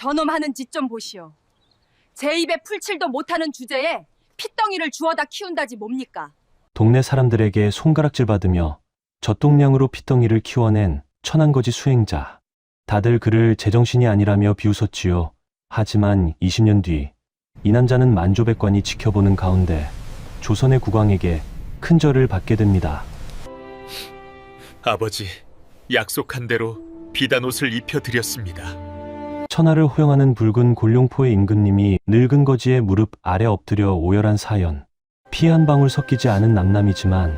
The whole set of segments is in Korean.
저놈 하는 짓 좀 보시오. 제 입에 풀칠도 못하는 주제에 핏덩이를 주워다 키운다지 뭡니까? 동네 사람들에게 손가락질 받으며 젖동량으로 핏덩이를 키워낸 천한거지 수행자. 다들 그를 제정신이 아니라며 비웃었지요. 하지만 20년 뒤 이 남자는 만조백관이 지켜보는 가운데 조선의 국왕에게 큰 절을 받게 됩니다. 아버지, 약속한 대로 비단옷을 입혀드렸습니다. 천하를 호영하는 붉은 골룡포의 임금님이 늙은 거지의 무릎 아래 엎드려 오열한 사연. 피 한 방울 섞이지 않은 남남이지만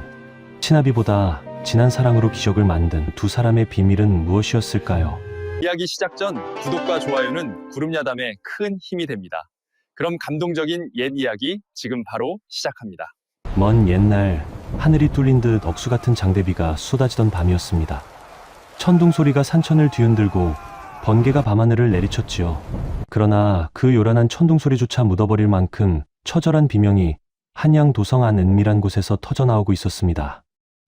친아비보다 진한 사랑으로 기적을 만든 두 사람의 비밀은 무엇이었을까요? 이야기 시작 전 구독과 좋아요는 구름야담에 큰 힘이 됩니다. 그럼 감동적인 옛 이야기 지금 바로 시작합니다. 먼 옛날 하늘이 뚫린 듯 억수 같은 장대비가 쏟아지던 밤이었습니다. 천둥 소리가 산천을 뒤흔들고 번개가 밤하늘을 내리쳤지요. 그러나 그 요란한 천둥 소리조차 묻어버릴 만큼 처절한 비명이 한양 도성 안 은밀한 곳에서 터져나오고 있었습니다.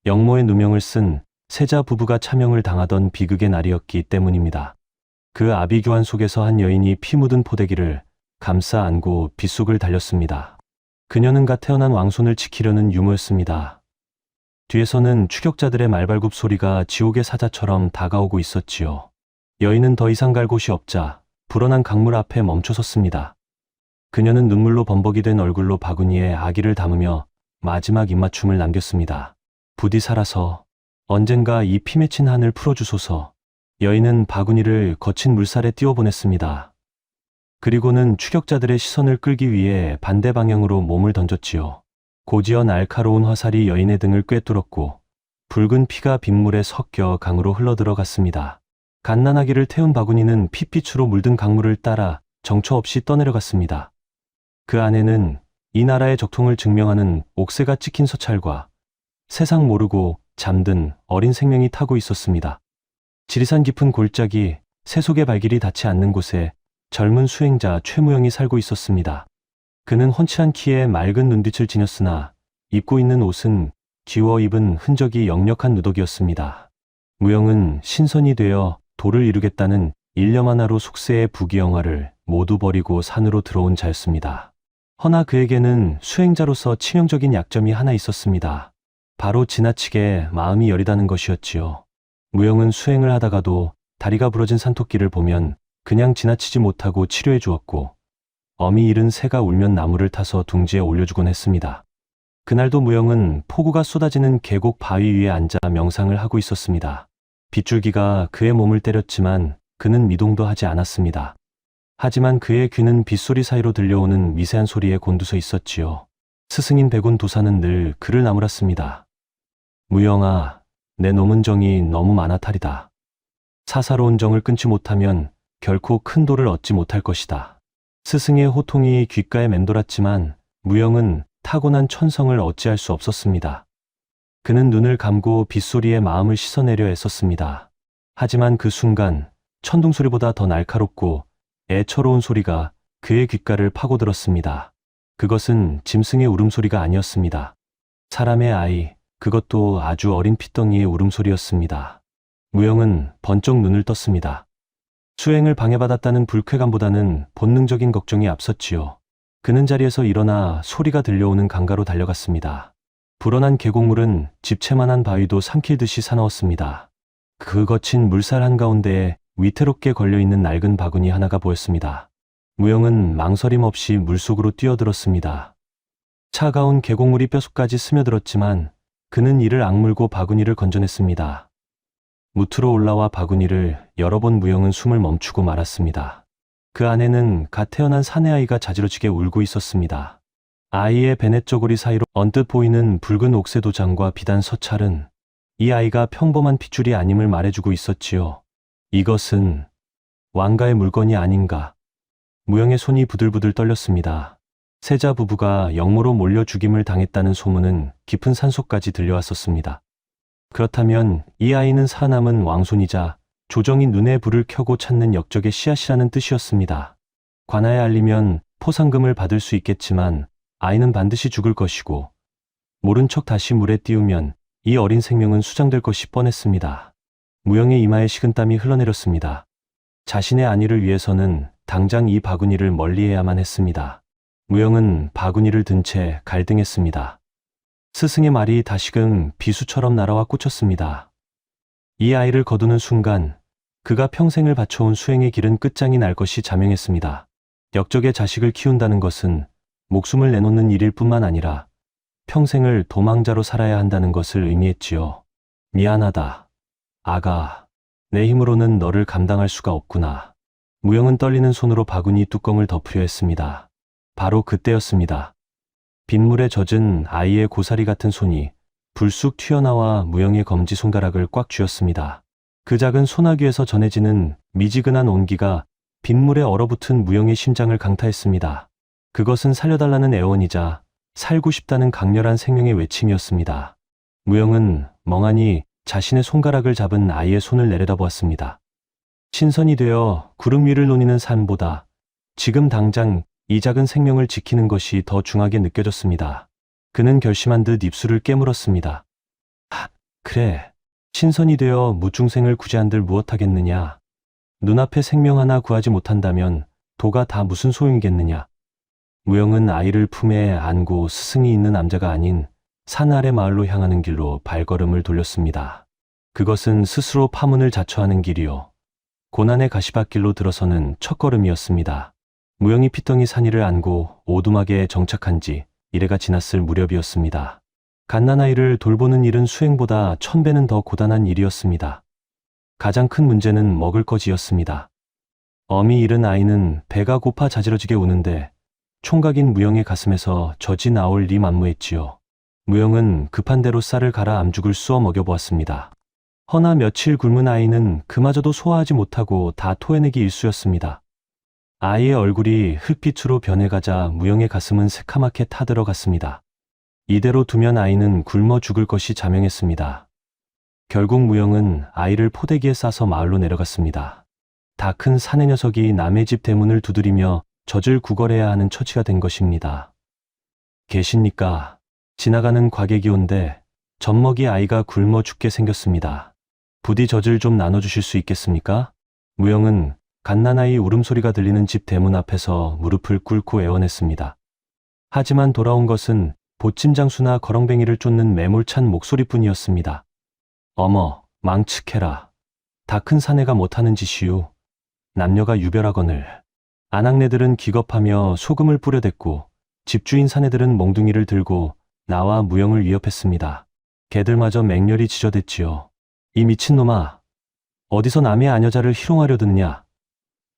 영모의 누명을 쓴 세자 부부가 차명을 당하던 비극의 날이었기 때문입니다. 그 아비규환 속에서 한 여인이 피 묻은 포대기를 감싸 안고 빗속을 달렸습니다. 그녀는 갓 태어난 왕손을 지키려는 유모였습니다. 뒤에서는 추격자들의 말발굽 소리가 지옥의 사자처럼 다가오고 있었지요. 여인은 더 이상 갈 곳이 없자 불어난 강물 앞에 멈춰섰습니다. 그녀는 눈물로 범벅이 된 얼굴로 바구니에 아기를 담으며 마지막 입맞춤을 남겼습니다. 부디 살아서 언젠가 이 피 맺힌 한을 풀어주소서. 여인은 바구니를 거친 물살에 띄워보냈습니다. 그리고는 추격자들의 시선을 끌기 위해 반대 방향으로 몸을 던졌지요. 고지어 날카로운 화살이 여인의 등을 꿰뚫었고 붉은 피가 빗물에 섞여 강으로 흘러들어갔습니다. 갓난아기를 태운 바구니는 핏빛으로 물든 강물을 따라 정처 없이 떠내려갔습니다. 그 안에는 이 나라의 적통을 증명하는 옥새가 찍힌 서찰과 세상 모르고 잠든 어린 생명이 타고 있었습니다. 지리산 깊은 골짜기 세속의 발길이 닿지 않는 곳에 젊은 수행자 최무영이 살고 있었습니다. 그는 훤칠한 키에 맑은 눈빛을 지녔으나 입고 있는 옷은 뒤워 입은 흔적이 역력한 누더기였습니다. 무영은 신선이 되어 도를 이루겠다는 일념 하나로 속세의 부귀영화를 모두 버리고 산으로 들어온 자였습니다. 허나 그에게는 수행자로서 치명적인 약점이 하나 있었습니다. 바로 지나치게 마음이 여리다는 것이었지요. 무영은 수행을 하다가도 다리가 부러진 산토끼를 보면 그냥 지나치지 못하고 치료해 주었고 어미 잃은 새가 울면 나무를 타서 둥지에 올려주곤 했습니다. 그날도 무영은 폭우가 쏟아지는 계곡 바위 위에 앉아 명상을 하고 있었습니다. 빗줄기가 그의 몸을 때렸지만 그는 미동도 하지 않았습니다. 하지만 그의 귀는 빗소리 사이로 들려오는 미세한 소리에 곤두서 있었지요. 스승인 백운 도사는 늘 그를 나무랐습니다. 무영아, 내 놈은 정이 너무 많아 탈이다. 사사로운 정을 끊지 못하면 결코 큰 도를 얻지 못할 것이다. 스승의 호통이 귓가에 맴돌았지만 무영은 타고난 천성을 어찌할 수 없었습니다. 그는 눈을 감고 빗소리에 마음을 씻어내려 애썼습니다. 하지만 그 순간 천둥 소리보다 더 날카롭고 애처로운 소리가 그의 귓가를 파고들었습니다. 그것은 짐승의 울음소리가 아니었습니다. 사람의 아이, 그것도 아주 어린 핏덩이의 울음소리였습니다. 무영은 번쩍 눈을 떴습니다. 수행을 방해받았다는 불쾌감보다는 본능적인 걱정이 앞섰지요. 그는 자리에서 일어나 소리가 들려오는 강가로 달려갔습니다. 불어난 계곡물은 집채만한 바위도 삼킬듯이 사나웠습니다. 그 거친 물살 한가운데에 위태롭게 걸려있는 낡은 바구니 하나가 보였습니다. 무영은 망설임 없이 물속으로 뛰어들었습니다. 차가운 계곡물이 뼛속까지 스며들었지만 그는 이를 악물고 바구니를 건져냈습니다. 무트로 올라와 바구니를 열어본 무영은 숨을 멈추고 말았습니다. 그 안에는 갓 태어난 사내아이가 자지러지게 울고 있었습니다. 아이의 베넷저고리 사이로 언뜻 보이는 붉은 옥새 도장과 비단 서찰은 이 아이가 평범한 핏줄이 아님을 말해주고 있었지요. 이것은 왕가의 물건이 아닌가. 무영의 손이 부들부들 떨렸습니다. 세자 부부가 영모로 몰려 죽임을 당했다는 소문은 깊은 산속까지 들려왔었습니다. 그렇다면 이 아이는 살아남은 왕손이자 조정이 눈에 불을 켜고 찾는 역적의 씨앗이라는 뜻이었습니다. 관아에 알리면 포상금을 받을 수 있겠지만 아이는 반드시 죽을 것이고 모른 척 다시 물에 띄우면 이 어린 생명은 수장될 것이 뻔했습니다. 무영의 이마에 식은땀이 흘러내렸습니다. 자신의 안위를 위해서는 당장 이 바구니를 멀리해야만 했습니다. 무영은 바구니를 든 채 갈등했습니다. 스승의 말이 다시금 비수처럼 날아와 꽂혔습니다. 이 아이를 거두는 순간 그가 평생을 바쳐온 수행의 길은 끝장이 날 것이 자명했습니다. 역적의 자식을 키운다는 것은 목숨을 내놓는 일일 뿐만 아니라 평생을 도망자로 살아야 한다는 것을 의미했지요. 미안하다. 아가. 내 힘으로는 너를 감당할 수가 없구나. 무영은 떨리는 손으로 바구니 뚜껑을 덮으려 했습니다. 바로 그때였습니다. 빗물에 젖은 아이의 고사리 같은 손이 불쑥 튀어나와 무영의 검지손가락을 꽉 쥐었습니다. 그 작은 소나귀에서 전해지는 미지근한 온기가 빗물에 얼어붙은 무영의 심장을 강타했습니다. 그것은 살려달라는 애원이자 살고 싶다는 강렬한 생명의 외침이었습니다. 무영은 멍하니 자신의 손가락을 잡은 아이의 손을 내려다보았습니다. 신선이 되어 구름 위를 논이는 산보다 지금 당장 이 작은 생명을 지키는 것이 더 중하게 느껴졌습니다. 그는 결심한 듯 입술을 깨물었습니다. 그래. 신선이 되어 무중생을 구제한들 무엇하겠느냐. 눈앞에 생명 하나 구하지 못한다면 도가 다 무슨 소용이겠느냐. 무영은 아이를 품에 안고 스승이 있는 남자가 아닌 산 아래 마을로 향하는 길로 발걸음을 돌렸습니다. 그것은 스스로 파문을 자처하는 길이요. 고난의 가시밭길로 들어서는 첫걸음이었습니다. 무영이 피덩이 산이를 안고 오두막에 정착한 지 이래가 지났을 무렵이었습니다. 갓난아이를 돌보는 일은 수행보다 1000배는 더 고단한 일이었습니다. 가장 큰 문제는 먹을 것이었습니다. 어미 잃은 아이는 배가 고파 자지러지게 우는데 총각인 무영의 가슴에서 젖이 나올 리 만무했지요. 무영은 급한 대로 쌀을 갈아 암죽을 쑤어 먹여보았습니다. 허나 며칠 굶은 아이는 그마저도 소화하지 못하고 다 토해내기 일쑤였습니다. 아이의 얼굴이 흙빛으로 변해가자 무영의 가슴은 새카맣게 타들어갔습니다. 이대로 두면 아이는 굶어 죽을 것이 자명했습니다. 결국 무영은 아이를 포대기에 싸서 마을로 내려갔습니다. 다 큰 사내 녀석이 남의 집 대문을 두드리며 젖을 구걸해야 하는 처지가 된 것입니다. 계십니까? 지나가는 과객이 온데 젖먹이 아이가 굶어 죽게 생겼습니다. 부디 젖을 좀 나눠주실 수 있겠습니까? 무영은 갓난아이 울음소리가 들리는 집 대문 앞에서 무릎을 꿇고 애원했습니다. 하지만 돌아온 것은 보침장수나 거렁뱅이를 쫓는 매몰찬 목소리뿐이었습니다. 어머, 망측해라. 다 큰 사내가 못하는 짓이유. 남녀가 유별하거늘. 아낙네들은 기겁하며 소금을 뿌려댔고 집주인 사내들은 몽둥이를 들고 나와 무영을 위협했습니다. 개들마저 맹렬히 지저댔지요. 이 미친놈아. 어디서 남의 아녀자를 희롱하려 드느냐.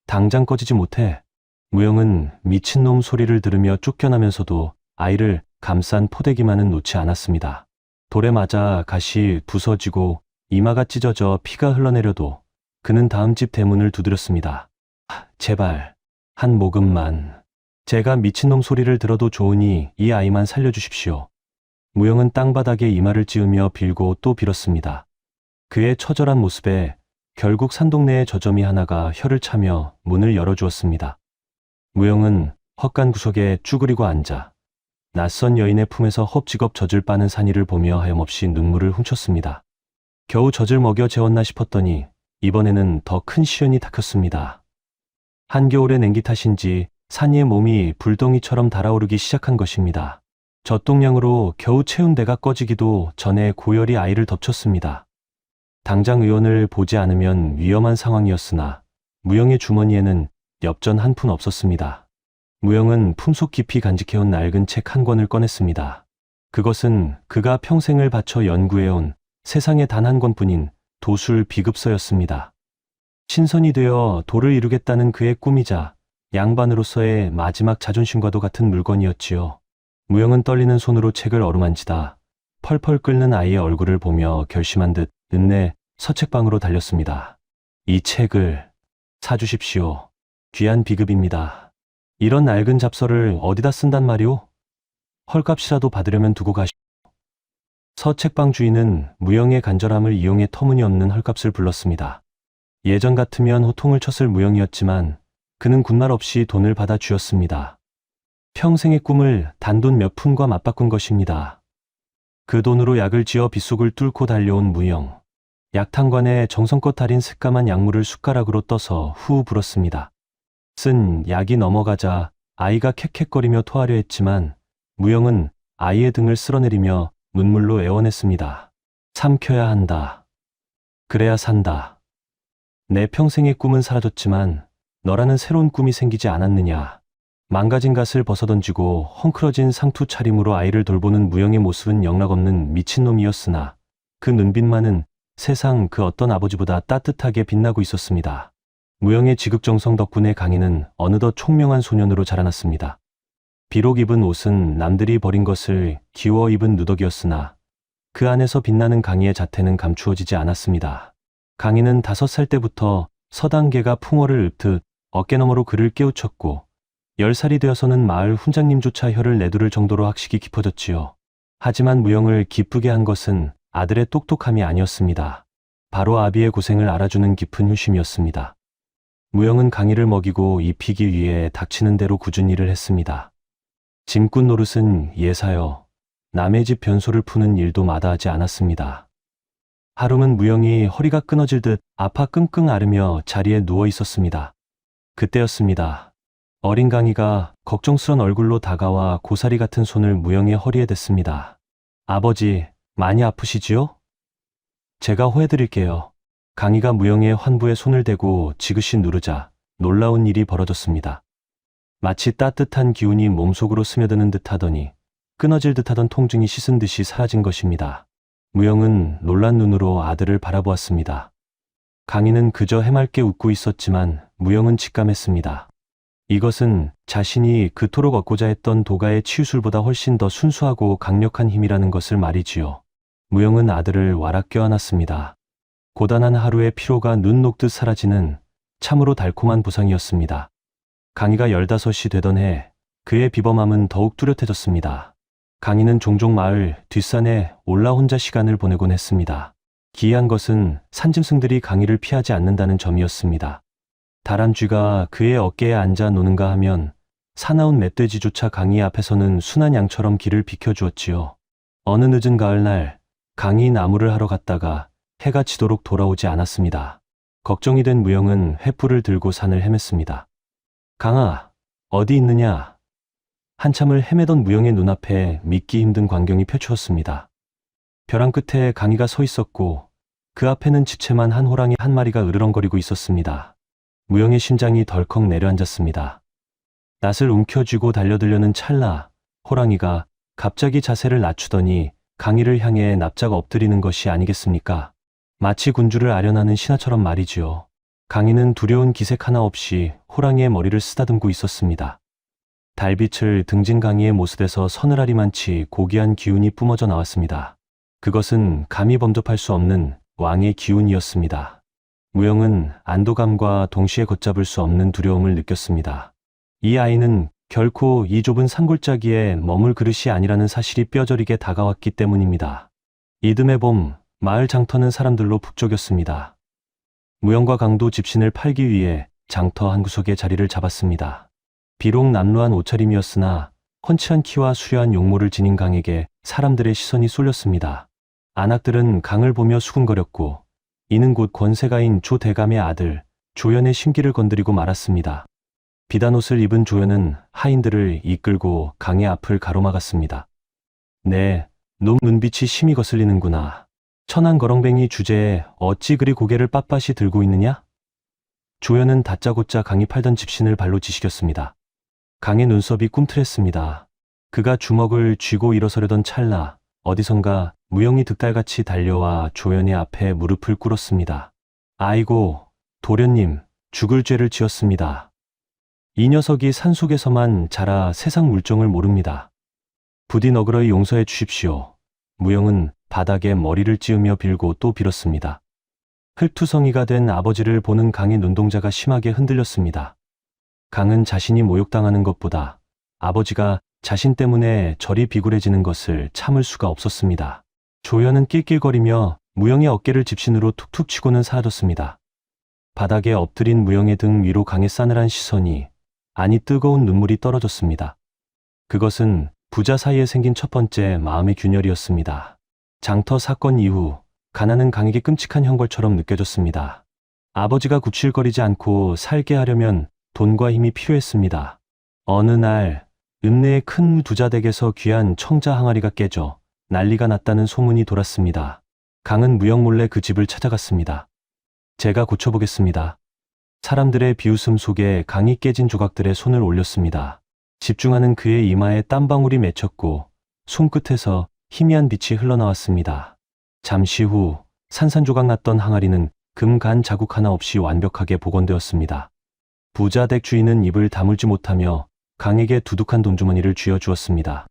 당장 꺼지지 못해. 무영은 미친놈 소리를 들으며 쫓겨나면서도 아이를 감싼 포대기만은 놓지 않았습니다. 돌에 맞아 가시 부서지고 이마가 찢어져 피가 흘러내려도 그는 다음 집 대문을 두드렸습니다. 제발 한 모금만. 제가 미친놈 소리를 들어도 좋으니 이 아이만 살려주십시오. 무영은 땅바닥에 이마를 찌으며 빌고 또 빌었습니다. 그의 처절한 모습에 결국 산동네의 저점이 하나가 혀를 차며 문을 열어주었습니다. 무영은 헛간 구석에 쭈그리고 앉아 낯선 여인의 품에서 헙지겁 젖을 빠는 산이를 보며 하염없이 눈물을 훔쳤습니다. 겨우 젖을 먹여 재웠나 싶었더니 이번에는 더 큰 시련이 닥쳤습니다. 한겨울의 냉기 탓인지 산이의 몸이 불덩이처럼 달아오르기 시작한 것입니다. 젖동량으로 겨우 채운 배가 꺼지기도 전에 고열이 아이를 덮쳤습니다. 당장 의원을 보지 않으면 위험한 상황이었으나 무영의 주머니에는 엽전 한 푼 없었습니다. 무영은 품속 깊이 간직해온 낡은 책 한 권을 꺼냈습니다. 그것은 그가 평생을 바쳐 연구해온 세상에 단 한 권뿐인 도술 비급서였습니다. 신선이 되어 도를 이루겠다는 그의 꿈이자 양반으로서의 마지막 자존심과도 같은 물건이었지요. 무영은 떨리는 손으로 책을 어루만지다 펄펄 끓는 아이의 얼굴을 보며 결심한 듯 끝내 서책방으로 달렸습니다. 이 책을 사주십시오. 귀한 비급입니다. 이런 낡은 잡서를 어디다 쓴단 말이오? 헐값이라도 받으려면 두고 가시오. 서책방 주인은 무영의 간절함을 이용해 터무니없는 헐값을 불렀습니다. 예전 같으면 호통을 쳤을 무영이었지만 그는 군말 없이 돈을 받아 주었습니다. 평생의 꿈을 단돈 몇 푼과 맞바꾼 것입니다. 그 돈으로 약을 지어 빗속을 뚫고 달려온 무영. 약탕관에 정성껏 달인 새까만 약물을 숟가락으로 떠서 후 불었습니다. 쓴 약이 넘어가자 아이가 캑캑거리며 토하려 했지만 무영은 아이의 등을 쓸어내리며 눈물로 애원했습니다. 삼켜야 한다. 그래야 산다. 내 평생의 꿈은 사라졌지만 너라는 새로운 꿈이 생기지 않았느냐. 망가진 갓을 벗어던지고 헝클어진 상투 차림으로 아이를 돌보는 무영의 모습은 영락없는 미친놈이었으나 그 눈빛만은 세상 그 어떤 아버지보다 따뜻하게 빛나고 있었습니다. 무영의 지극정성 덕분에 강희는 어느덧 총명한 소년으로 자라났습니다. 비록 입은 옷은 남들이 버린 것을 기워 입은 누더기였으나 그 안에서 빛나는 강희의 자태는 감추어지지 않았습니다. 강희는 5살 때부터 서당계가 풍어를 읊듯 어깨너머로 그를 깨우쳤고 10살이 되어서는 마을 훈장님조차 혀를 내두를 정도로 학식이 깊어졌지요. 하지만 무영을 기쁘게 한 것은 아들의 똑똑함이 아니었습니다. 바로 아비의 고생을 알아주는 깊은 효심이었습니다. 무영은 강희를 먹이고 입히기 위해 닥치는 대로 굳은 일을 했습니다. 짐꾼 노릇은 예사여 남의 집 변소를 푸는 일도 마다하지 않았습니다. 하루는 무영이 허리가 끊어질 듯 아파 끙끙 앓으며 자리에 누워 있었습니다. 그때였습니다. 어린 강희가 걱정스런 얼굴로 다가와 고사리 같은 손을 무영의 허리에 댔습니다. 아버지, 많이 아프시지요? 제가 호해드릴게요. 강희가 무영의 환부에 손을 대고 지그시 누르자 놀라운 일이 벌어졌습니다. 마치 따뜻한 기운이 몸속으로 스며드는 듯하더니 끊어질 듯하던 통증이 씻은 듯이 사라진 것입니다. 무영은 놀란 눈으로 아들을 바라보았습니다. 강희는 그저 해맑게 웃고 있었지만 무영은 직감했습니다. 이것은 자신이 그토록 얻고자 했던 도가의 치유술보다 훨씬 더 순수하고 강력한 힘이라는 것을 말이지요. 무영은 아들을 와락 껴안았습니다. 고단한 하루의 피로가 눈 녹듯 사라지는 참으로 달콤한 보상이었습니다. 강희가 15이 되던 해 그의 비범함은 더욱 뚜렷해졌습니다. 강희는 종종 마을 뒷산에 올라 혼자 시간을 보내곤 했습니다. 기이한 것은 산짐승들이 강희를 피하지 않는다는 점이었습니다. 다람쥐가 그의 어깨에 앉아 노는가 하면 사나운 멧돼지조차 강희 앞에서는 순한 양처럼 길을 비켜주었지요. 어느 늦은 가을날 강희 나무를 하러 갔다가 해가 지도록 돌아오지 않았습니다. 걱정이 된 무영은 횃불을 들고 산을 헤맸습니다. 강아, 어디 있느냐? 한참을 헤매던 무영의 눈앞에 믿기 힘든 광경이 펼쳐졌습니다. 벼랑 끝에 강희가 서 있었고 그 앞에는 지체만 한 호랑이 한 마리가 으르렁거리고 있었습니다. 무영의 심장이 덜컥 내려앉았습니다. 낯을 움켜쥐고 달려들려는 찰나 호랑이가 갑자기 자세를 낮추더니 강희를 향해 납작 엎드리는 것이 아니겠습니까? 마치 군주를 아련하는 신하처럼 말이지요. 강희는 두려운 기색 하나 없이 호랑이의 머리를 쓰다듬고 있었습니다. 달빛을 등진 강희의 모습에서 서늘하리만치 고귀한 기운이 뿜어져 나왔습니다. 그것은 감히 범접할 수 없는 왕의 기운이었습니다. 무영은 안도감과 동시에 걷잡을 수 없는 두려움을 느꼈습니다. 이 아이는 결코 이 좁은 산골짜기에 머물 그릇이 아니라는 사실이 뼈저리게 다가왔기 때문입니다. 이듬해 봄 마을 장터는 사람들로 북적였습니다. 무영과 강도 집신을 팔기 위해 장터 한 구석에 자리를 잡았습니다. 비록 남루한 옷차림이었으나 훤칠한 키와 수려한 용모를 지닌 강에게 사람들의 시선이 쏠렸습니다. 안악들은 강을 보며 수군거렸고 이는 곧 권세가인 조 대감의 아들 조연의 심기를 건드리고 말았습니다. 비단옷을 입은 조연은 하인들을 이끌고 강의 앞을 가로막았습니다. 네, 놈 눈빛이 심히 거슬리는구나. 천한 거렁뱅이 주제에 어찌 그리 고개를 빳빳이 들고 있느냐? 조연은 다짜고짜 강이 팔던 집신을 발로 지시겼습니다. 강의 눈썹이 꿈틀했습니다. 그가 주먹을 쥐고 일어서려던 찰나 어디선가 무영이 득달같이 달려와 조연의 앞에 무릎을 꿇었습니다. 아이고, 도련님, 죽을 죄를 지었습니다. 이 녀석이 산속에서만 자라 세상 물정을 모릅니다. 부디 너그러이 용서해 주십시오. 무영은 바닥에 머리를 찌으며 빌고 또 빌었습니다. 흙투성이가 된 아버지를 보는 강의 눈동자가 심하게 흔들렸습니다. 강은 자신이 모욕당하는 것보다 아버지가 자신 때문에 저리 비굴해지는 것을 참을 수가 없었습니다. 조연은 낄낄거리며 무영의 어깨를 집신으로 툭툭 치고는 사라졌습니다. 바닥에 엎드린 무영의 등 위로 강의 싸늘한 시선이 아니 뜨거운 눈물이 떨어졌습니다. 그것은 부자 사이에 생긴 첫 번째 마음의 균열이었습니다. 장터 사건 이후 가난은 강에게 끔찍한 형벌처럼 느껴졌습니다. 아버지가 구칠거리지 않고 살게 하려면 돈과 힘이 필요했습니다. 어느 날 읍내의 큰 부자댁에서 귀한 청자 항아리가 깨져 난리가 났다는 소문이 돌았습니다. 강은 무영 몰래 그 집을 찾아갔습니다. 제가 고쳐보겠습니다. 사람들의 비웃음 속에 강이 깨진 조각들에 손을 올렸습니다. 집중하는 그의 이마에 땀방울이 맺혔고 손끝에서 희미한 빛이 흘러나왔습니다. 잠시 후 산산조각 났던 항아리는 금간 자국 하나 없이 완벽하게 복원되었습니다. 부자댁 주인은 입을 다물지 못하며 강에게 두둑한 돈주머니를 쥐어주었습니다.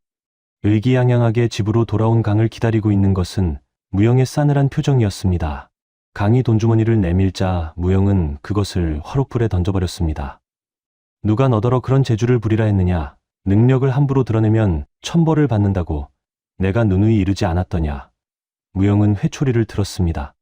의기양양하게 집으로 돌아온 강을 기다리고 있는 것은 무영의 싸늘한 표정이었습니다. 강이 돈주머니를 내밀자 무영은 그것을 화롯불에 던져버렸습니다. 누가 너더러 그런 재주를 부리라 했느냐? 능력을 함부로 드러내면 천벌을 받는다고 내가 누누이 이르지 않았더냐? 무영은 회초리를 들었습니다.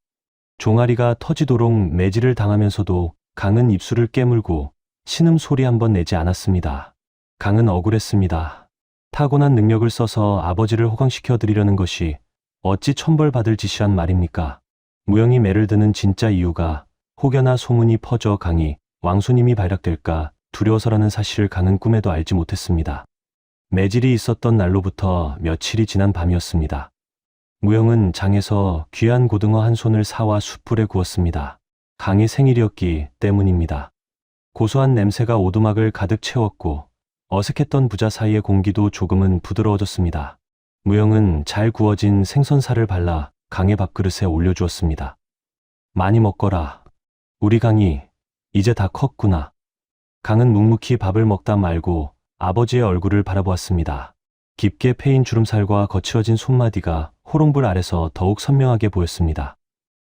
종아리가 터지도록 매질을 당하면서도 강은 입술을 깨물고 신음소리 한 번 내지 않았습니다. 강은 억울했습니다. 타고난 능력을 써서 아버지를 호강시켜 드리려는 것이 어찌 천벌받을 짓이란 말입니까? 무영이 매를 드는 진짜 이유가 혹여나 소문이 퍼져 강이 왕손님이 발각될까 두려워서라는 사실을 강은 꿈에도 알지 못했습니다. 매질이 있었던 날로부터 며칠이 지난 밤이었습니다. 무영은 장에서 귀한 고등어 한 손을 사와 숯불에 구웠습니다. 강의 생일이었기 때문입니다. 고소한 냄새가 오두막을 가득 채웠고 어색했던 부자 사이의 공기도 조금은 부드러워졌습니다. 무영은 잘 구워진 생선살을 발라 강의 밥그릇에 올려주었습니다. 많이 먹거라. 우리 강이 이제 다 컸구나. 강은 묵묵히 밥을 먹다 말고 아버지의 얼굴을 바라보았습니다. 깊게 패인 주름살과 거칠어진 손마디가 호롱불 아래서 더욱 선명하게 보였습니다.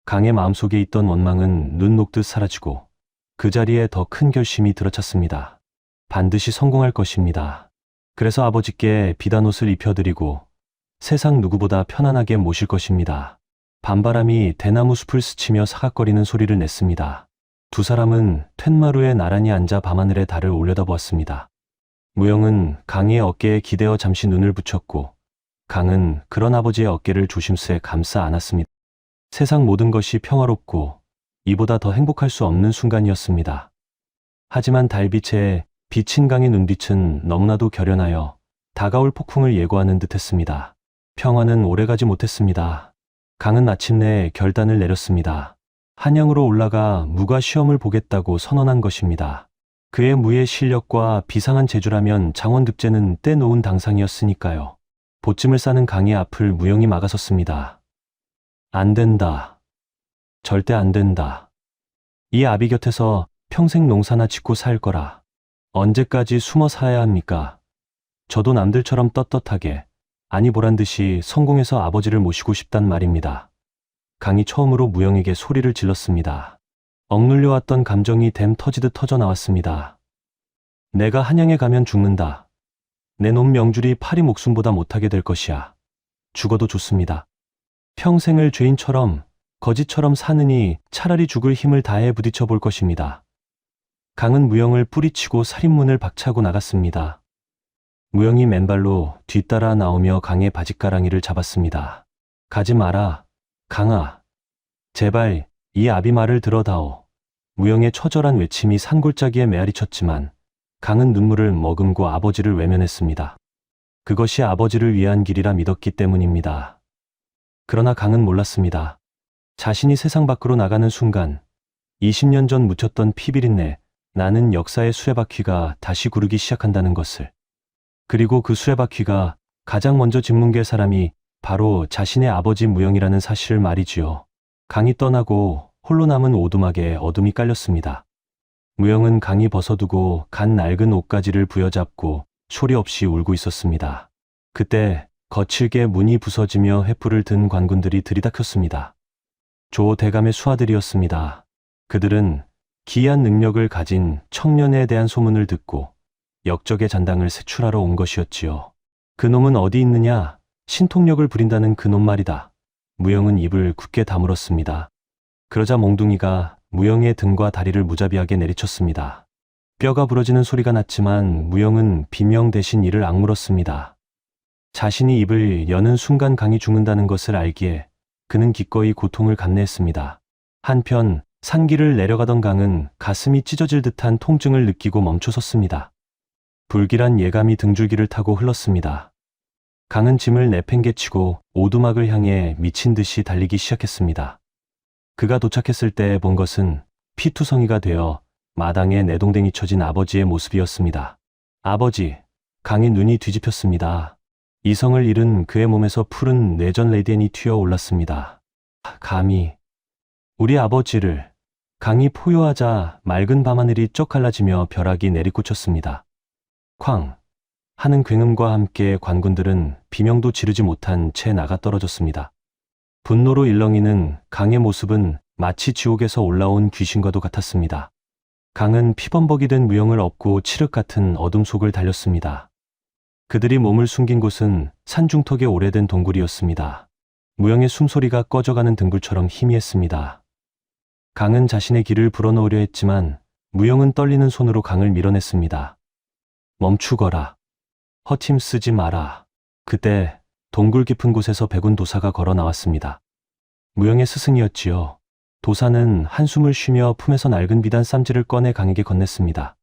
강의 마음속에 있던 원망은 눈 녹듯 사라지고 그 자리에 더 큰 결심이 들어찼습니다. 반드시 성공할 것입니다. 그래서 아버지께 비단 옷을 입혀드리고 세상 누구보다 편안하게 모실 것입니다. 밤바람이 대나무 숲을 스치며 사각거리는 소리를 냈습니다. 두 사람은 툇마루에 나란히 앉아 밤하늘에 달을 올려다보았습니다. 무영은 강의 어깨에 기대어 잠시 눈을 붙였고 강은 그런 아버지의 어깨를 조심스레 감싸 안았습니다. 세상 모든 것이 평화롭고 이보다 더 행복할 수 없는 순간이었습니다. 하지만 달빛에 비친 강의 눈빛은 너무나도 결연하여 다가올 폭풍을 예고하는 듯했습니다. 평화는 오래가지 못했습니다. 강은 마침내 결단을 내렸습니다. 한양으로 올라가 무가 시험을 보겠다고 선언한 것입니다. 그의 무의 실력과 비상한 재주라면 장원급제는 떼놓은 당상이었으니까요. 보찜을 싸는 강의 앞을 무영이 막아섰습니다. 안 된다. 절대 안 된다. 이 아비 곁에서 평생 농사나 짓고 살 거라. 언제까지 숨어 살아야 합니까? 저도 남들처럼 떳떳하게, 아니 보란 듯이 성공해서 아버지를 모시고 싶단 말입니다. 강이 처음으로 무영에게 소리를 질렀습니다. 억눌려왔던 감정이 댐 터지듯 터져나왔습니다. 내가 한양에 가면 죽는다. 내 놈 명줄이 파리 목숨보다 못하게 될 것이야. 죽어도 좋습니다. 평생을 죄인처럼 거지처럼 사느니 차라리 죽을 힘을 다해 부딪혀 볼 것입니다. 강은 무영을 뿌리치고 살인문을 박차고 나갔습니다. 무영이 맨발로 뒤따라 나오며 강의 바짓가랑이를 잡았습니다. 가지 마라, 강아. 제발 이 아비 말을 들어다오. 무영의 처절한 외침이 산골짜기에 메아리 쳤지만 강은 눈물을 머금고 아버지를 외면했습니다. 그것이 아버지를 위한 길이라 믿었기 때문입니다. 그러나 강은 몰랐습니다. 자신이 세상 밖으로 나가는 순간 20년 전 묻혔던 피비린내 나는 역사의 수레바퀴가 다시 구르기 시작한다는 것을. 그리고 그 수레바퀴가 가장 먼저 짚는 게 사람이 바로 자신의 아버지 무영이라는 사실을 말이지요. 강이 떠나고 홀로 남은 오두막에 어둠이 깔렸습니다. 무영은 강이 벗어두고 간 낡은 옷가지를 부여잡고 소리 없이 울고 있었습니다. 그때 거칠게 문이 부서지며 횃불을 든 관군들이 들이닥쳤습니다. 조 대감의 수하들이었습니다. 그들은 기이한 능력을 가진 청년에 대한 소문을 듣고 역적의 잔당을 세출하러 온 것이었지요. 그놈은 어디 있느냐? 신통력을 부린다는 그놈 말이다. 무영은 입을 굳게 다물었습니다. 그러자 몽둥이가 무영의 등과 다리를 무자비하게 내리쳤습니다. 뼈가 부러지는 소리가 났지만 무영은 비명 대신 이를 악물었습니다. 자신이 입을 여는 순간 강이 죽는다는 것을 알기에 그는 기꺼이 고통을 감내했습니다. 한편 산길을 내려가던 강은 가슴이 찢어질 듯한 통증을 느끼고 멈춰섰습니다. 불길한 예감이 등줄기를 타고 흘렀습니다. 강은 짐을 내팽개치고 오두막을 향해 미친 듯이 달리기 시작했습니다. 그가 도착했을 때 본 것은 피투성이가 되어 마당에 내동댕이 쳐진 아버지의 모습이었습니다. 아버지, 강의 눈이 뒤집혔습니다. 이성을 잃은 그의 몸에서 푸른 뇌전 레디엔이 튀어 올랐습니다. 감히 우리 아버지를. 강이 포효하자 맑은 밤하늘이 쩍 갈라지며 벼락이 내리꽂혔습니다. 쾅 하는 굉음과 함께 관군들은 비명도 지르지 못한 채 나가 떨어졌습니다. 분노로 일렁이는 강의 모습은 마치 지옥에서 올라온 귀신과도 같았습니다. 강은 피범벅이 된 무영을 업고 칠흑 같은 어둠 속을 달렸습니다. 그들이 몸을 숨긴 곳은 산중턱의 오래된 동굴이었습니다. 무영의 숨소리가 꺼져가는 등불처럼 희미했습니다. 강은 자신의 길을 불어넣으려 했지만 무영은 떨리는 손으로 강을 밀어냈습니다. 멈추거라. 허팀 쓰지 마라. 그때 동굴 깊은 곳에서 백운 도사가 걸어 나왔습니다. 무영의 스승이었지요. 도사는 한숨을 쉬며 품에서 낡은 비단 쌈지를 꺼내 강에게 건넸습니다.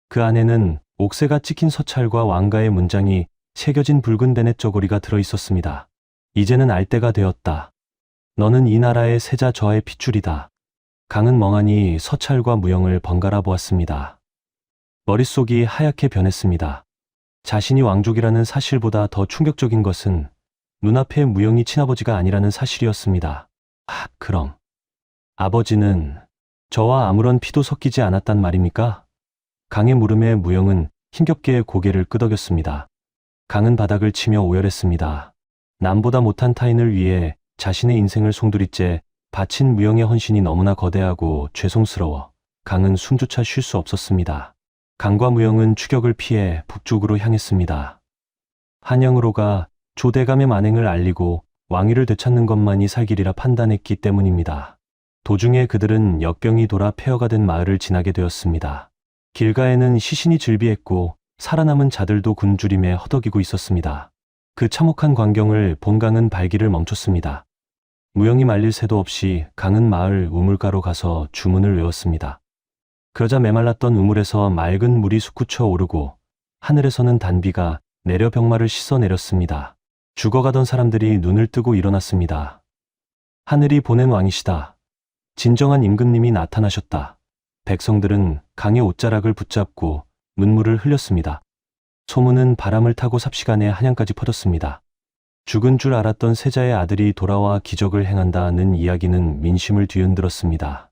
그 안에는 옥새가 찍힌 서찰과 왕가의 문장이 새겨진 붉은 베넷 저고리가 들어있었습니다. 이제는 알 때가 되었다. 너는 이 나라의 세자 저하의 핏줄이다. 강은 멍하니 서찰과 무영을 번갈아 보았습니다. 머릿속이 하얗게 변했습니다. 자신이 왕족이라는 사실보다 더 충격적인 것은 눈앞에 무영이 친아버지가 아니라는 사실이었습니다. 그럼 아버지는 저와 아무런 피도 섞이지 않았단 말입니까? 강의 물음에 무영은 힘겹게 고개를 끄덕였습니다. 강은 바닥을 치며 오열했습니다. 남보다 못한 타인을 위해 자신의 인생을 송두리째 바친 무영의 헌신이 너무나 거대하고 죄송스러워 강은 숨조차 쉴 수 없었습니다. 강과 무영은 추격을 피해 북쪽으로 향했습니다. 한양으로가 조대감의 만행을 알리고 왕위를 되찾는 것만이 살 길이라 판단했기 때문입니다. 도중에 그들은 역병이 돌아 폐허가 된 마을을 지나게 되었습니다. 길가에는 시신이 즐비했고 살아남은 자들도 굶주림에 허덕이고 있었습니다. 그 참혹한 광경을 본 강은 발길을 멈췄습니다. 무영이 말릴 새도 없이 강은 마을 우물가로 가서 주문을 외웠습니다. 그러자 메말랐던 우물에서 맑은 물이 솟구쳐 오르고 하늘에서는 단비가 내려 병마를 씻어내렸습니다. 죽어가던 사람들이 눈을 뜨고 일어났습니다. 하늘이 보낸 왕이시다. 진정한 임금님이 나타나셨다. 백성들은 강의 옷자락을 붙잡고 눈물을 흘렸습니다. 소문은 바람을 타고 삽시간에 한양까지 퍼졌습니다. 죽은 줄 알았던 세자의 아들이 돌아와 기적을 행한다는 이야기는 민심을 뒤흔들었습니다.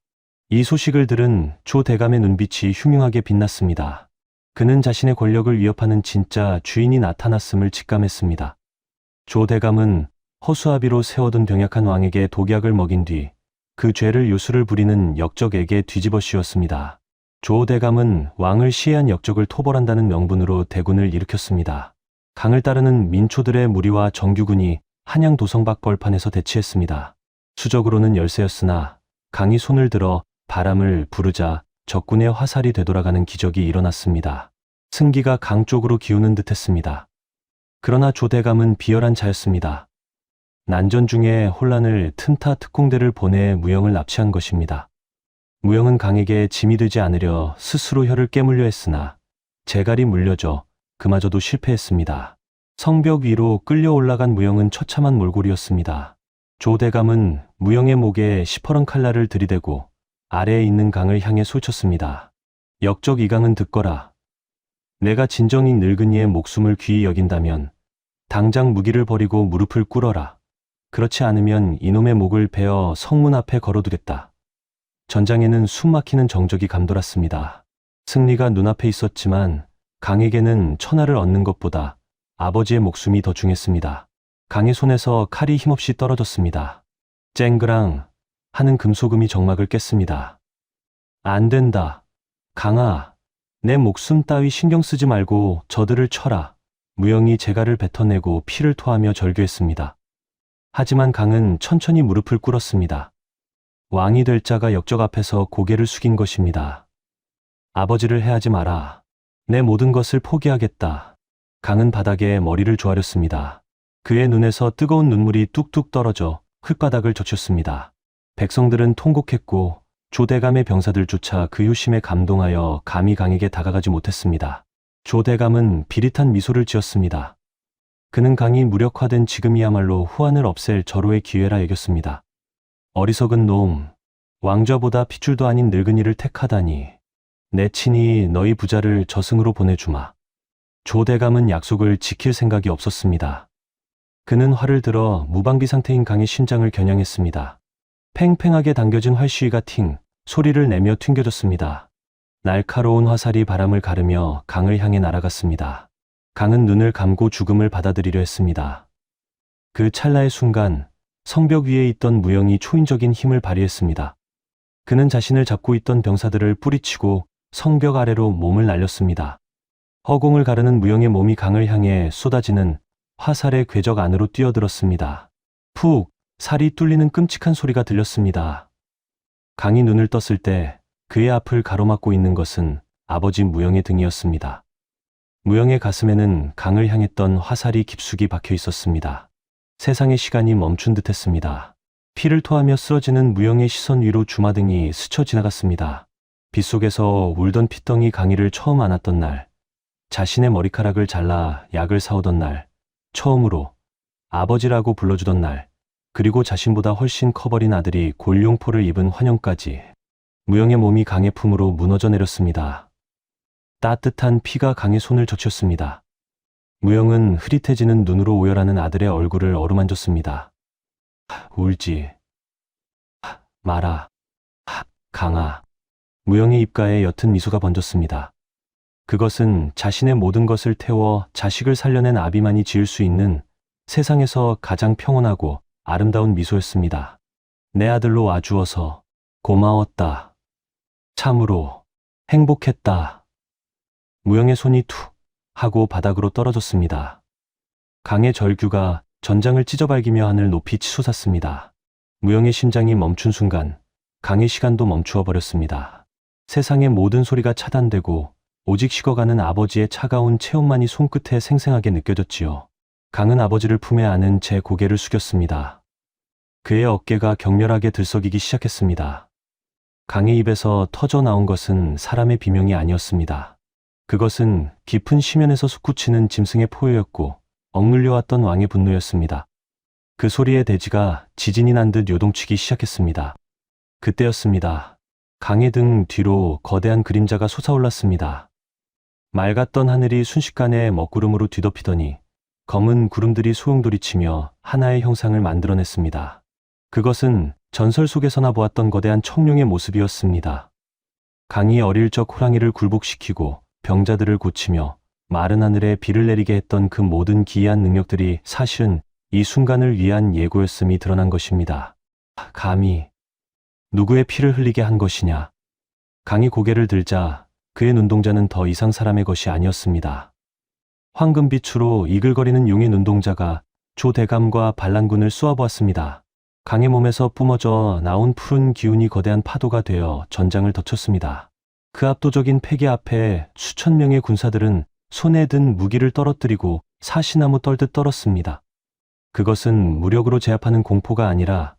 이 소식을 들은 조 대감의 눈빛이 흉흉하게 빛났습니다. 그는 자신의 권력을 위협하는 진짜 주인이 나타났음을 직감했습니다. 조 대감은 허수아비로 세워둔 병약한 왕에게 독약을 먹인 뒤 그 죄를 요술을 부리는 역적에게 뒤집어 씌웠습니다. 조 대감은 왕을 시해한 역적을 토벌한다는 명분으로 대군을 일으켰습니다. 강을 따르는 민초들의 무리와 정규군이 한양 도성밖 벌판에서 대치했습니다. 수적으로는 열세였으나 강이 손을 들어 바람을 부르자 적군의 화살이 되돌아가는 기적이 일어났습니다. 승기가 강 쪽으로 기우는 듯했습니다. 그러나 조대감은 비열한 자였습니다. 난전 중에 혼란을 틈타 특공대를 보내 무영을 납치한 것입니다. 무영은 강에게 짐이 되지 않으려 스스로 혀를 깨물려 했으나 재갈이 물려져 그마저도 실패했습니다. 성벽 위로 끌려 올라간 무영은 처참한 몰골이었습니다. 조대감은 무영의 목에 시퍼런 칼날을 들이대고 아래에 있는 강을 향해 쏘쳤습니다. 역적 이강은 듣거라. 내가 진정이 늙은이의 목숨을 귀히 여긴다면 당장 무기를 버리고 무릎을 꿇어라. 그렇지 않으면 이놈의 목을 베어 성문 앞에 걸어두겠다. 전장에는 숨막히는 정적이 감돌았습니다. 승리가 눈앞에 있었지만 강에게는 천하를 얻는 것보다 아버지의 목숨이 더 중했습니다. 강의 손에서 칼이 힘없이 떨어졌습니다. 쨍그랑 하는 금소금이 정막을 깼습니다. 안 된다. 강아, 내 목숨 따위 신경 쓰지 말고 저들을 쳐라. 무영이 재갈을 뱉어내고 피를 토하며 절규했습니다. 하지만 강은 천천히 무릎을 꿇었습니다. 왕이 될 자가 역적 앞에서 고개를 숙인 것입니다. 아버지를 해하지 마라. 내 모든 것을 포기하겠다. 강은 바닥에 머리를 조아렸습니다. 그의 눈에서 뜨거운 눈물이 뚝뚝 떨어져 흙바닥을 젖혔습니다. 백성들은 통곡했고 조대감의 병사들조차 그 효심에 감동하여 감히 강에게 다가가지 못했습니다. 조대감은 비릿한 미소를 지었습니다. 그는 강이 무력화된 지금이야말로 후한을 없앨 절호의 기회라 여겼습니다. 어리석은 놈, 왕좌보다 핏줄도 아닌 늙은이를 택하다니. 내 친히 너희 부자를 저승으로 보내주마. 조대감은 약속을 지킬 생각이 없었습니다. 그는 활을 들어 무방비 상태인 강의 심장을 겨냥했습니다. 팽팽하게 당겨진 활시위가 팅 소리를 내며 튕겨졌습니다. 날카로운 화살이 바람을 가르며 강을 향해 날아갔습니다. 강은 눈을 감고 죽음을 받아들이려 했습니다. 그 찰나의 순간 성벽 위에 있던 무영이 초인적인 힘을 발휘했습니다. 그는 자신을 잡고 있던 병사들을 뿌리치고 성벽 아래로 몸을 날렸습니다. 허공을 가르는 무영의 몸이 강을 향해 쏟아지는 화살의 궤적 안으로 뛰어들었습니다. 푹 살이 뚫리는 끔찍한 소리가 들렸습니다. 강이 눈을 떴을 때 그의 앞을 가로막고 있는 것은 아버지 무영의 등이었습니다. 무영의 가슴에는 강을 향했던 화살이 깊숙이 박혀 있었습니다. 세상의 시간이 멈춘 듯 했습니다. 피를 토하며 쓰러지는 무영의 시선 위로 주마등이 스쳐 지나갔습니다. 빗속에서 울던 피덩이 강이를 처음 안았던 날, 자신의 머리카락을 잘라 약을 사오던 날, 처음으로 아버지라고 불러주던 날, 그리고 자신보다 훨씬 커버린 아들이 골룡포를 입은 환영까지 무영의 몸이 강의 품으로 무너져 내렸습니다. 따뜻한 피가 강의 손을 젖혔습니다. 무영은 흐릿해지는 눈으로 오열하는 아들의 얼굴을 어루만졌습니다. 울지 마라, 강아. 무영의 입가에 옅은 미소가 번졌습니다. 그것은 자신의 모든 것을 태워 자식을 살려낸 아비만이 지을 수 있는 세상에서 가장 평온하고 아름다운 미소였습니다. 내 아들로 와주어서 고마웠다. 참으로 행복했다. 무영의 손이 툭 하고 바닥으로 떨어졌습니다. 강의 절규가 전장을 찢어발기며 하늘 높이 치솟았습니다. 무영의 심장이 멈춘 순간 강의 시간도 멈추어 버렸습니다. 세상의 모든 소리가 차단되고 오직 식어가는 아버지의 차가운 체온만이 손끝에 생생하게 느껴졌지요. 강은 아버지를 품에 안은 채 고개를 숙였습니다. 그의 어깨가 격렬하게 들썩이기 시작했습니다. 강의 입에서 터져 나온 것은 사람의 비명이 아니었습니다. 그것은 깊은 심연에서 솟구치는 짐승의 포효였고 억눌려왔던 왕의 분노였습니다. 그 소리의 대지가 지진이 난 듯 요동치기 시작했습니다. 그때였습니다. 강의 등 뒤로 거대한 그림자가 솟아올랐습니다. 맑았던 하늘이 순식간에 먹구름으로 뒤덮이더니 검은 구름들이 소용돌이치며 하나의 형상을 만들어냈습니다. 그것은 전설 속에서나 보았던 거대한 청룡의 모습이었습니다. 강이 어릴 적 호랑이를 굴복시키고 병자들을 고치며 마른 하늘에 비를 내리게 했던 그 모든 기이한 능력들이 사실은 이 순간을 위한 예고였음이 드러난 것입니다. 감히 누구의 피를 흘리게 한 것이냐. 강이 고개를 들자 그의 눈동자는 더 이상 사람의 것이 아니었습니다. 황금빛으로 이글거리는 용의 눈동자가 조대감과 반란군을 쏘아보았습니다. 강의 몸에서 뿜어져 나온 푸른 기운이 거대한 파도가 되어 전장을 덮쳤습니다. 그 압도적인 패기 앞에 수천 명의 군사들은 손에 든 무기를 떨어뜨리고 사시나무 떨듯 떨었습니다. 그것은 무력으로 제압하는 공포가 아니라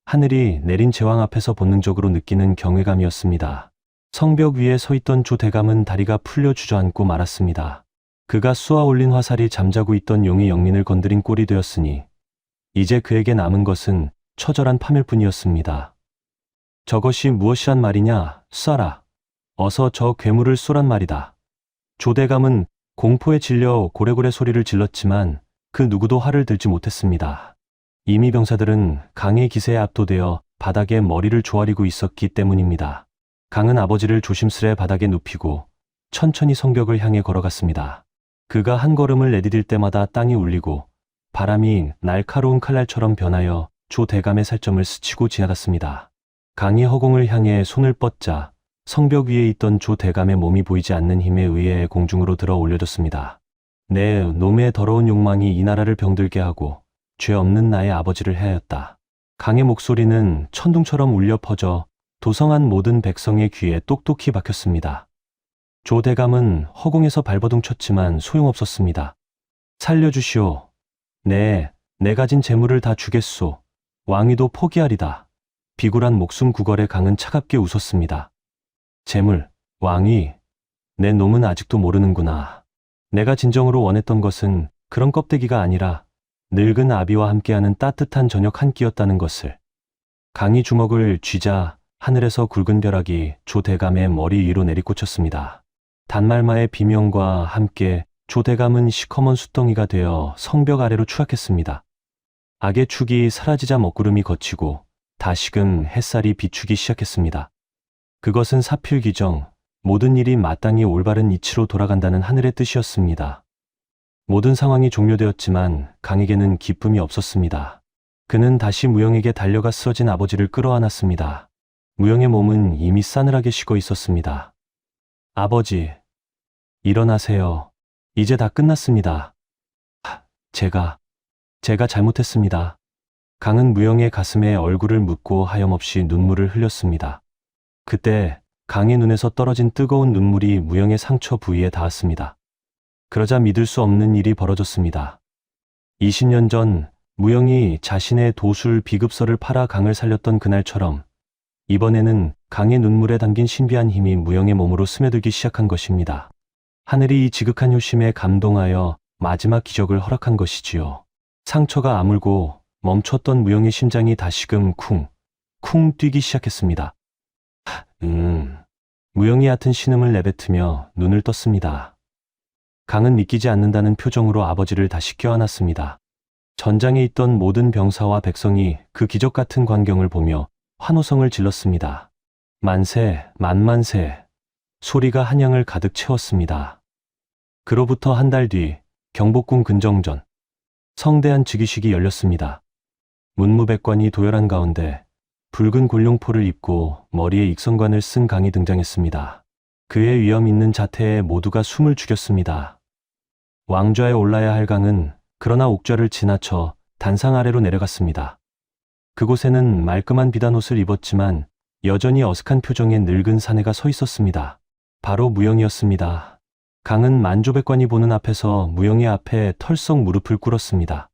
하늘이 내린 제왕 앞에서 본능적으로 느끼는 경외감이었습니다. 성벽 위에 서 있던 조대감은 다리가 풀려 주저앉고 말았습니다. 그가 쏘아 올린 화살이 잠자고 있던 용의 영린을 건드린 꼴이 되었으니 이제 그에게 남은 것은 처절한 파멸 뿐이었습니다. 저것이 무엇이란 말이냐, 쏴라. 어서 저 괴물을 쏘란 말이다. 조대감은 공포에 질려 고래고래 소리를 질렀지만 그 누구도 화를 들지 못했습니다. 이미 병사들은 강의 기세에 압도되어 바닥에 머리를 조아리고 있었기 때문입니다. 강은 아버지를 조심스레 바닥에 눕히고 천천히 성벽을 향해 걸어갔습니다. 그가 한 걸음을 내디딜 때마다 땅이 울리고 바람이 날카로운 칼날처럼 변하여 조대감의 살점을 스치고 지나갔습니다. 강이 허공을 향해 손을 뻗자 성벽 위에 있던 조대감의 몸이 보이지 않는 힘에 의해 공중으로 들어 올려졌습니다. 내 놈의 더러운 욕망이 이 나라를 병들게 하고 죄 없는 나의 아버지를 해하였다. 강의 목소리는 천둥처럼 울려 퍼져 도성한 모든 백성의 귀에 똑똑히 박혔습니다. 조대감은 허공에서 발버둥 쳤지만 소용없었습니다. 살려주시오. 네, 내 가진 재물을 다 주겠소. 왕위도 포기하리다. 비굴한 목숨 구걸에 강은 차갑게 웃었습니다. 재물, 왕위, 내 놈은 아직도 모르는구나. 내가 진정으로 원했던 것은 그런 껍데기가 아니라 늙은 아비와 함께하는 따뜻한 저녁 한 끼였다는 것을. 강이 주먹을 쥐자 하늘에서 굵은 벼락이 조 대감의 머리 위로 내리꽂혔습니다. 단말마의 비명과 함께 조 대감은 시커먼 숫덩이가 되어 성벽 아래로 추락했습니다. 악의 축이 사라지자 먹구름이 걷히고 다시금 햇살이 비추기 시작했습니다. 그것은 사필귀정, 모든 일이 마땅히 올바른 이치로 돌아간다는 하늘의 뜻이었습니다. 모든 상황이 종료되었지만 강에게는 기쁨이 없었습니다. 그는 다시 무영에게 달려가 쓰러진 아버지를 끌어안았습니다. 무영의 몸은 이미 싸늘하게 식어 있었습니다. 아버지, 일어나세요. 이제 다 끝났습니다. 제가 잘못했습니다. 강은 무영의 가슴에 얼굴을 묻고 하염없이 눈물을 흘렸습니다. 그때 강의 눈에서 떨어진 뜨거운 눈물이 무영의 상처 부위에 닿았습니다. 그러자 믿을 수 없는 일이 벌어졌습니다. 20년 전 무영이 자신의 도술 비급서를 팔아 강을 살렸던 그날처럼 이번에는 강의 눈물에 담긴 신비한 힘이 무영의 몸으로 스며들기 시작한 것입니다. 하늘이 이 지극한 효심에 감동하여 마지막 기적을 허락한 것이지요. 상처가 아물고 멈췄던 무영의 심장이 다시금 쿵 뛰기 시작했습니다. 무영이 얕은 신음을 내뱉으며 눈을 떴습니다. 강은 믿기지 않는다는 표정으로 아버지를 다시 껴안았습니다. 전장에 있던 모든 병사와 백성이 그 기적 같은 광경을 보며 환호성을 질렀습니다. 만세, 만만세. 소리가 한양을 가득 채웠습니다. 그로부터 한 달 뒤 경복궁 근정전. 성대한 즉위식이 열렸습니다. 문무백관이 도열한 가운데 붉은 골룡포를 입고 머리에 익성관을 쓴 강이 등장했습니다. 그의 위험 있는 자태에 모두가 숨을 죽였습니다. 왕좌에 올라야 할 강은 그러나 옥좌를 지나쳐 단상 아래로 내려갔습니다. 그곳에는 말끔한 비단옷을 입었지만 여전히 어색한 표정의 늙은 사내가 서 있었습니다. 바로 무영이었습니다. 강은 만조백관이 보는 앞에서 무영의 앞에 털썩 무릎을 꿇었습니다.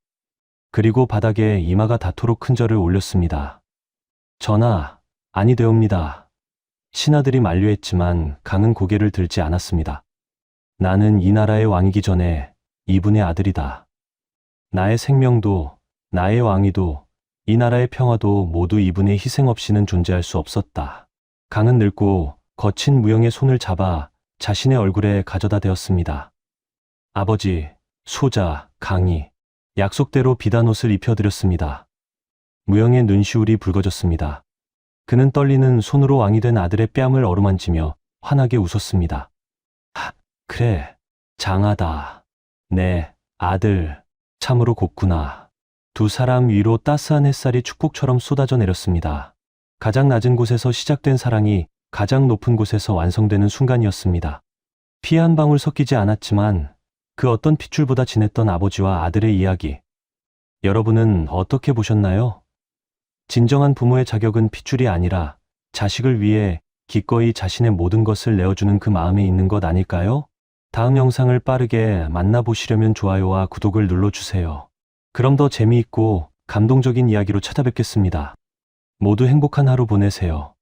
그리고 바닥에 이마가 닿도록 큰 절을 올렸습니다. 전하, 아니되옵니다. 신하들이 만류했지만 강은 고개를 들지 않았습니다. 나는 이 나라의 왕이기 전에 이분의 아들이다. 나의 생명도, 나의 왕위도, 이 나라의 평화도 모두 이분의 희생 없이는 존재할 수 없었다. 강은 늙고 거친 무영의 손을 잡아 자신의 얼굴에 가져다 대었습니다. 아버지, 소자, 강이 약속대로 비단옷을 입혀드렸습니다. 무영의 눈시울이 붉어졌습니다. 그는 떨리는 손으로 왕이 된 아들의 뺨을 어루만지며 환하게 웃었습니다. 그래, 장하다. 네, 아들, 참으로 곱구나. 두 사람 위로 따스한 햇살이 축복처럼 쏟아져 내렸습니다. 가장 낮은 곳에서 시작된 사랑이 가장 높은 곳에서 완성되는 순간이었습니다. 피 한 방울 섞이지 않았지만 그 어떤 핏줄보다 진했던 아버지와 아들의 이야기. 여러분은 어떻게 보셨나요? 진정한 부모의 자격은 핏줄이 아니라 자식을 위해 기꺼이 자신의 모든 것을 내어주는 그 마음에 있는 것 아닐까요? 다음 영상을 빠르게 만나보시려면 좋아요와 구독을 눌러주세요. 그럼 더 재미있고 감동적인 이야기로 찾아뵙겠습니다. 모두 행복한 하루 보내세요.